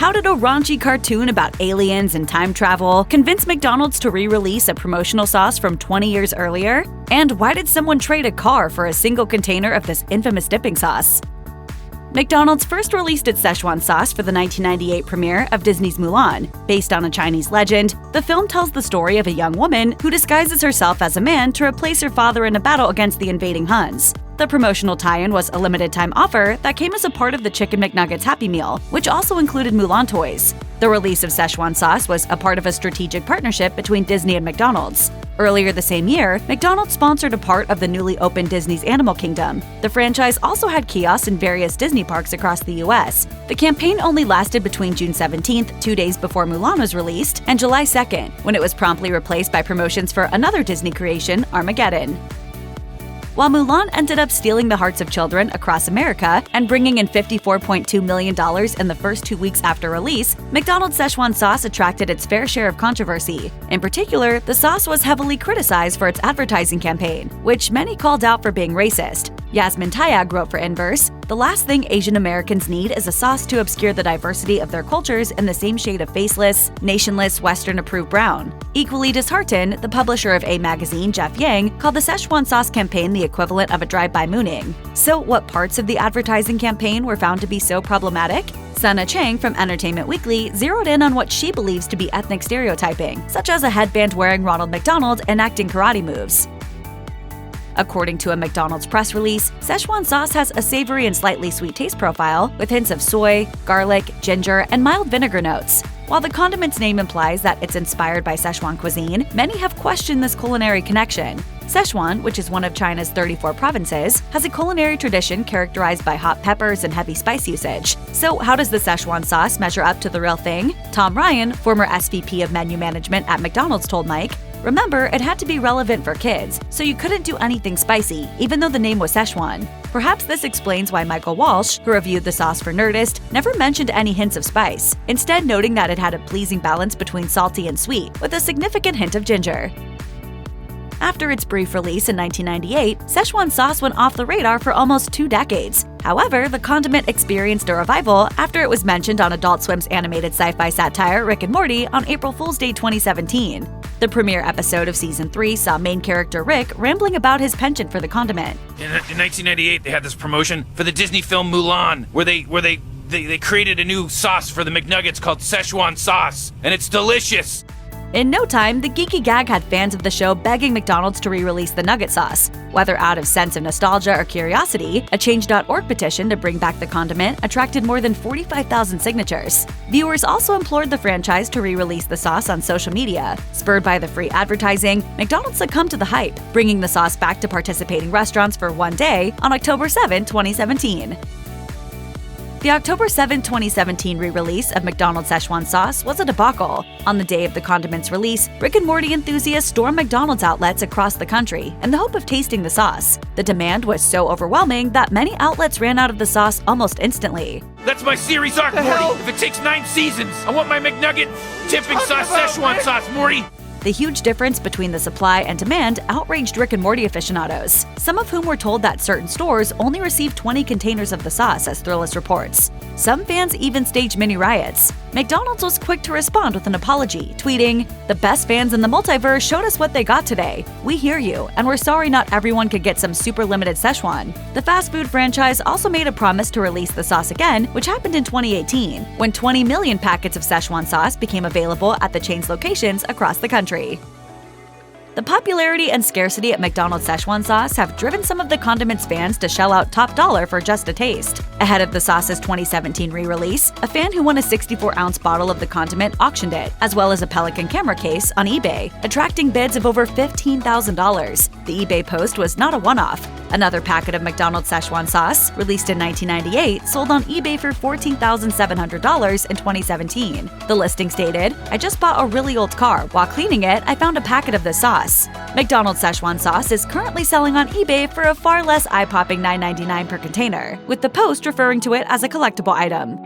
How did a raunchy cartoon about aliens and time travel convince McDonald's to re-release a promotional sauce from 20 years earlier? And why did someone trade a car for a single container of this infamous dipping sauce? McDonald's first released its Szechuan sauce for the 1998 premiere of Disney's Mulan. Based on a Chinese legend, the film tells the story of a young woman who disguises herself as a man to replace her father in a battle against the invading Huns. The promotional tie-in was a limited-time offer that came as a part of the Chicken McNuggets Happy Meal, which also included Mulan toys. The release of Szechuan sauce was a part of a strategic partnership between Disney and McDonald's. Earlier the same year, McDonald's sponsored a part of the newly opened Disney's Animal Kingdom. The franchise also had kiosks in various Disney parks across the U.S. The campaign only lasted between June 17th, 2 days before Mulan was released, and July 2nd, when it was promptly replaced by promotions for another Disney creation, Armageddon. While Mulan ended up stealing the hearts of children across America and bringing in $54.2 million in the first 2 weeks after release, McDonald's Szechuan sauce attracted its fair share of controversy. In particular, the sauce was heavily criticized for its advertising campaign, which many called out for being racist. Yasmin Tayag wrote for Inverse, "The last thing Asian Americans need is a sauce to obscure the diversity of their cultures in the same shade of faceless, nationless, Western-approved brown." Equally disheartened, the publisher of A magazine, Jeff Yang, called the Szechuan sauce campaign the equivalent of a drive-by mooning. So what parts of the advertising campaign were found to be so problematic? Sana Chang from Entertainment Weekly zeroed in on what she believes to be ethnic stereotyping, such as a headband wearing Ronald McDonald enacting karate moves. According to a McDonald's press release, Szechuan sauce has a savory and slightly sweet taste profile, with hints of soy, garlic, ginger, and mild vinegar notes. While the condiment's name implies that it's inspired by Szechuan cuisine, many have questioned this culinary connection. Szechuan, which is one of China's 34 provinces, has a culinary tradition characterized by hot peppers and heavy spice usage. So how does the Szechuan sauce measure up to the real thing? Tom Ryan, former SVP of menu management at McDonald's, told Mike, "Remember, it had to be relevant for kids, so you couldn't do anything spicy, even though the name was Szechuan." Perhaps this explains why Michael Walsh, who reviewed the sauce for Nerdist, never mentioned any hints of spice, instead noting that it had a pleasing balance between salty and sweet, with a significant hint of ginger. After its brief release in 1998, Szechuan sauce went off the radar for almost 2 decades. However, the condiment experienced a revival after it was mentioned on Adult Swim's animated sci-fi satire Rick and Morty on April Fool's Day 2017. The premiere episode of Season 3 saw main character Rick rambling about his penchant for the condiment. In 1998, they had this promotion for the Disney film Mulan, where they created a new sauce for the McNuggets called Szechuan Sauce, and it's delicious. In no time, the geeky gag had fans of the show begging McDonald's to re-release the nugget sauce. Whether out of sense of nostalgia or curiosity, a Change.org petition to bring back the condiment attracted more than 45,000 signatures. Viewers also implored the franchise to re-release the sauce on social media. Spurred by the free advertising, McDonald's succumbed to the hype, bringing the sauce back to participating restaurants for one day on October 7, 2017. The October 7, 2017 re-release of McDonald's Szechuan sauce was a debacle. On the day of the condiment's release, Rick and Morty enthusiasts stormed McDonald's outlets across the country in the hope of tasting the sauce. The demand was so overwhelming that many outlets ran out of the sauce almost instantly. That's my series arc, Morty! If it takes 9 seasons, I want my McNugget dipping sauce Szechuan sauce, Morty! The huge difference between the supply and demand outraged Rick and Morty aficionados, some of whom were told that certain stores only received 20 containers of the sauce, as Thrillist reports. Some fans even staged mini riots. McDonald's was quick to respond with an apology, tweeting, "The best fans in the multiverse showed us what they got today. We hear you, and we're sorry not everyone could get some super limited Szechuan." The fast food franchise also made a promise to release the sauce again, which happened in 2018, when 20 million packets of Szechuan sauce became available at the chain's locations across the country. The popularity and scarcity at McDonald's Szechuan sauce have driven some of the condiment's fans to shell out top dollar for just a taste. Ahead of the sauce's 2017 re-release, a fan who won a 64-ounce bottle of the condiment auctioned it, as well as a Pelican camera case, on eBay, attracting bids of over $15,000. The eBay post was not a one-off. Another packet of McDonald's Szechuan sauce, released in 1998, sold on eBay for $14,700 in 2017. The listing stated, "I just bought a really old car. While cleaning it, I found a packet of this sauce." McDonald's Szechuan sauce is currently selling on eBay for a far less eye-popping $9.99 per container, with the post referring to it as a collectible item.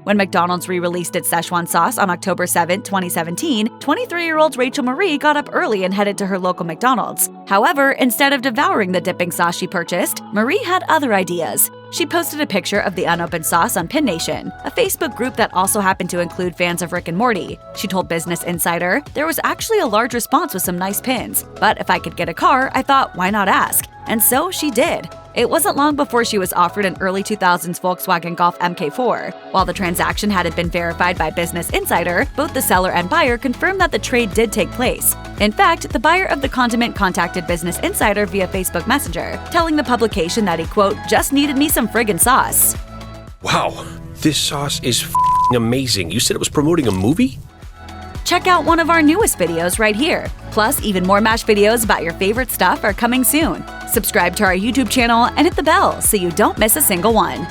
When McDonald's re-released its Szechuan sauce on October 7, 2017, 23-year-old Rachel Marie got up early and headed to her local McDonald's. However, instead of devouring the dipping sauce she purchased, Marie had other ideas. She posted a picture of the unopened sauce on Pin Nation, a Facebook group that also happened to include fans of Rick and Morty. She told Business Insider, "There was actually a large response with some nice pins, but if I could get a car, I thought, why not ask?" And so she did. It wasn't long before she was offered an early 2000s Volkswagen Golf MK4. While the transaction hadn't been verified by Business Insider, both the seller and buyer confirmed that the trade did take place. In fact, the buyer of the condiment contacted Business Insider via Facebook Messenger, telling the publication that he, quote, "just needed me some friggin' sauce." Wow, this sauce is f***ing amazing. You said it was promoting a movie? Check out one of our newest videos right here. Plus, even more MASH videos about your favorite stuff are coming soon. Subscribe to our YouTube channel and hit the bell so you don't miss a single one.